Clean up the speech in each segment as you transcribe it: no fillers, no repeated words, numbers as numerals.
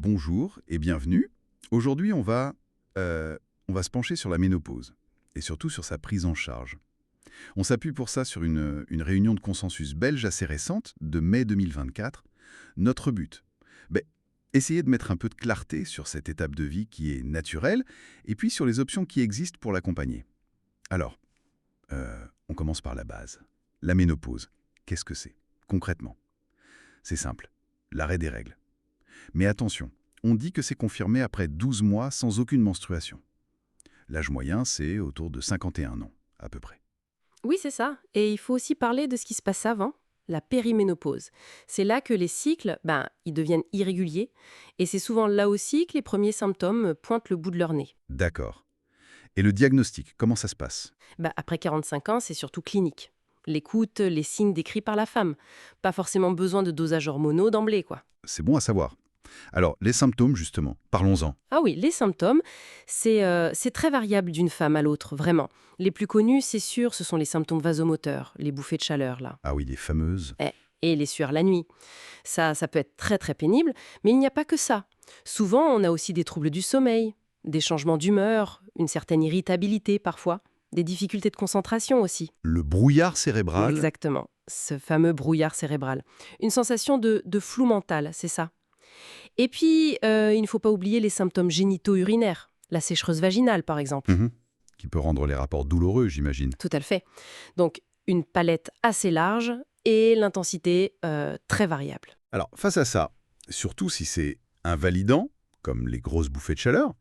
bonjour et bienvenue. Aujourd'hui, on va se pencher sur la ménopause et surtout sur sa prise en charge. On s'appuie pour ça sur une réunion de consensus belge assez récente, de mai 2024. Notre but, ben, essayer de mettre un peu de clarté sur cette étape de vie qui est naturelle et puis sur les options qui existent pour l'accompagner. Alors, on commence par la base. La ménopause, qu'est-ce que c'est, concrètement? C'est simple, l'arrêt des règles. Mais attention, on dit que c'est confirmé après 12 mois sans aucune menstruation. L'âge moyen, c'est autour de 51 ans, à peu près. Oui, c'est ça. Et il faut aussi parler de ce qui se passe avant, la périménopause. C'est là que les cycles, ils deviennent irréguliers. Et c'est souvent là aussi que les premiers symptômes pointent le bout de leur nez. D'accord. Et le diagnostic, comment ça se passe? Après 45 ans, c'est surtout clinique. L'écoute, les signes décrits par la femme. Pas forcément besoin de dosage hormonaux d'emblée, quoi. C'est bon à savoir. Alors, les symptômes, justement, parlons-en. Ah oui, les symptômes, c'est très variable d'une femme à l'autre, vraiment. Les plus connus, c'est sûr, ce sont les symptômes vasomoteurs, les bouffées de chaleur, là. Ah oui, les fameuses. Et les sueurs la nuit. Ça peut être très très pénible, mais il n'y a pas que ça. Souvent, on a aussi des troubles du sommeil, des changements d'humeur, une certaine irritabilité parfois, des difficultés de concentration aussi. Le brouillard cérébral. Exactement, ce fameux brouillard cérébral. Une sensation de flou mental, c'est ça. Et puis, il ne faut pas oublier les symptômes génito-urinaires, la sécheuse vaginale par exemple. Mhm. Qui peut rendre les rapports douloureux, j'imagine. Tout à fait. Donc, une palette assez large et l'intensité très variable. Alors, face à ça, surtout si c'est invalidant, comme les grosses bouffées de chaleur,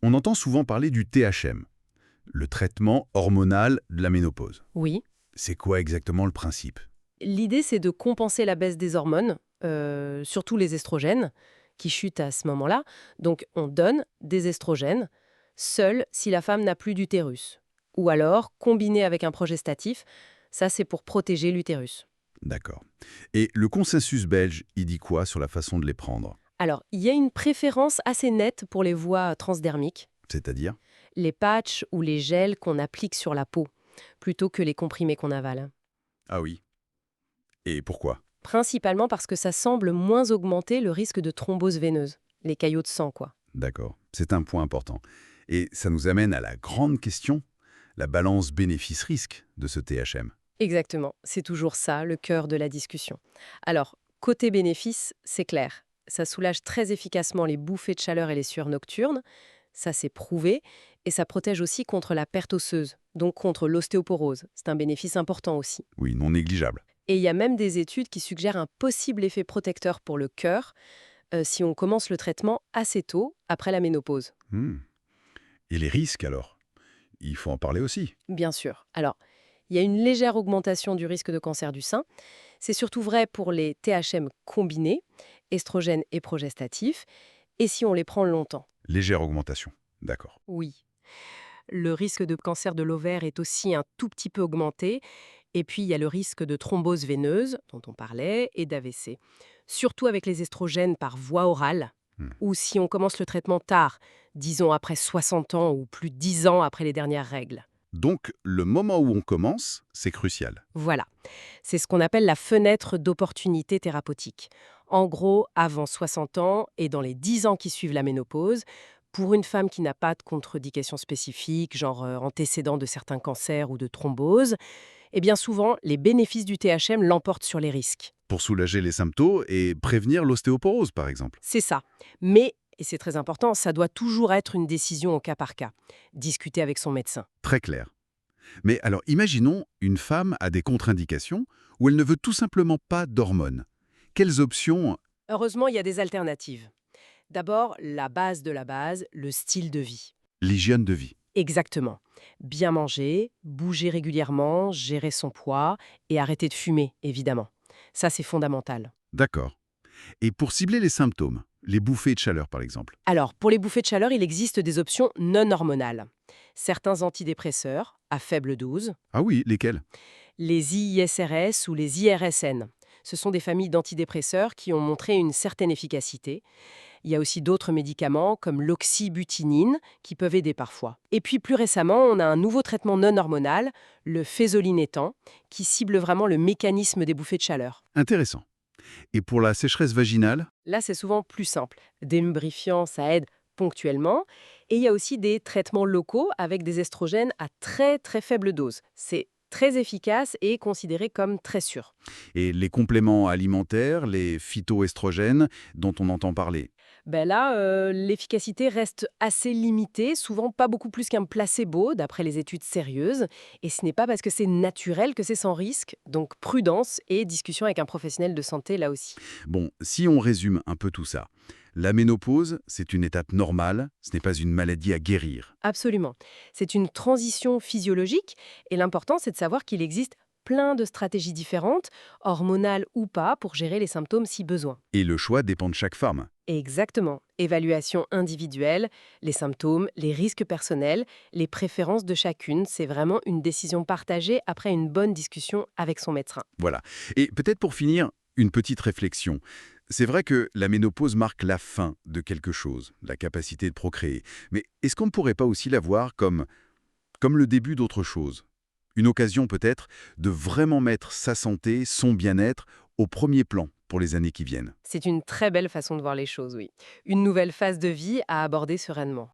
on entend souvent parler du THM, le traitement hormonal de la ménopause. Oui. C'est quoi exactement le principe? L'idée, c'est de compenser la baisse des hormones, surtout les estrogènes, qui chutent à ce moment-là. Donc, on donne des estrogènes, seul si la femme n'a plus d'utérus. Ou alors, combiné avec un progestatif, ça c'est pour protéger l'utérus. D'accord. Et le consensus belge, il dit quoi sur la façon de les prendre? Alors, il y a une préférence assez nette pour les voies transdermiques, C'est-à-dire? les patchs ou les gels qu'on applique sur la peau, plutôt que les comprimés qu'on avale. Ah oui. Et pourquoi? Principalement parce que ça semble moins augmenter le risque de thrombose veineuse, les caillots de sang, quoi. D'accord. C'est un point important. Et ça nous amène à la grande question, la balance bénéfice-risque de ce THM. Exactement, c'est toujours ça, le cœur de la discussion. Alors, côté bénéfice, c'est clair. Ça soulage très efficacement les bouffées de chaleur et les sueurs nocturnes, ça c'est prouvé, et ça protège aussi contre la perte osseuse, donc contre l'ostéoporose. C'est un bénéfice important aussi. Oui, non négligeable. Et il y a même des études qui suggèrent un possible effet protecteur pour le cœur si on commence le traitement assez tôt, après la ménopause. Hmm. Et les risques alors? Il faut en parler aussi. Bien sûr. Alors, il y a une légère augmentation du risque de cancer du sein. C'est surtout vrai pour les THM combinés, estrogènes et progestatifs, et si on les prend longtemps. Légère augmentation. D'accord. Oui. Le risque de cancer de l'ovaire est aussi un tout petit peu augmenté. Et puis, il y a le risque de thrombose veineuse, dont on parlait, et d'AVC. Surtout avec les estrogènes par voie orale, Hmm. ou si on commence le traitement tard, disons après 60 ans ou plus 10 ans après les dernières règles. Donc, le moment où on commence, c'est crucial. Voilà. C'est ce qu'on appelle la fenêtre d'opportunité thérapeutique. En gros, avant 60 ans et dans les 10 ans qui suivent la ménopause, pour une femme qui n'a pas de contre-indication spécifique, genre antécédent de certains cancers ou de thrombose, eh bien souvent, les bénéfices du THM l'emportent sur les risques. Pour soulager les symptômes et prévenir l'ostéoporose, par exemple. C'est ça. Mais, et c'est très important, ça doit toujours être une décision au cas par cas. Discuter avec son médecin. Très clair. Mais alors, imaginons une femme a des contre-indications où elle ne veut tout simplement pas d'hormones. Quelles options? Heureusement, il y a des alternatives. D'abord, la base de la base, le style de vie. L'hygiène de vie. Exactement. Bien manger, bouger régulièrement, gérer son poids et arrêter de fumer, évidemment. Ça, c'est fondamental. D'accord. Et pour cibler les symptômes, les bouffées de chaleur par exemple. Alors, pour les bouffées de chaleur, il existe des options non hormonales. Certains antidépresseurs, à faible dose, Ah oui, lesquelles? les IISRS ou les IRSN. Ce sont des familles d'antidépresseurs qui ont montré une certaine efficacité. Il y a aussi d'autres médicaments comme l'oxybutinine qui peuvent aider parfois. Et puis plus récemment, on a un nouveau traitement non hormonal, le fézolinétant, qui cible vraiment le mécanisme des bouffées de chaleur. Intéressant. Et pour la sécheresse vaginale? Là, c'est souvent plus simple. Des lubrifiants, ça aide ponctuellement. Et il y a aussi des traitements locaux avec des estrogènes à très très faible dose. C'est très efficace et considéré comme très sûr. Et les compléments alimentaires, les phytoestrogènes dont on entend parler? Ben là, l'efficacité reste assez limitée, souvent pas beaucoup plus qu'un placebo, d'après les études sérieuses. Et ce n'est pas parce que c'est naturel que c'est sans risque. Donc prudence et discussion avec un professionnel de santé là aussi. Bon, si on résume un peu tout ça, la ménopause, c'est une étape normale, ce n'est pas une maladie à guérir. Absolument. C'est une transition physiologique et l'important, c'est de savoir qu'il existe plein de stratégies différentes, hormonales ou pas, pour gérer les symptômes si besoin. Et le choix dépend de chaque femme. Exactement. Évaluation individuelle, les symptômes, les risques personnels, les préférences de chacune, c'est vraiment une décision partagée après une bonne discussion avec son médecin. Voilà. Et peut-être pour finir, une petite réflexion. C'est vrai que la ménopause marque la fin de quelque chose, la capacité de procréer. Mais est-ce qu'on ne pourrait pas aussi la voir comme le début d'autre chose? Une occasion peut-être de vraiment mettre sa santé, son bien-être au premier plan pour les années qui viennent. C'est une très belle façon de voir les choses, oui. Une nouvelle phase de vie à aborder sereinement.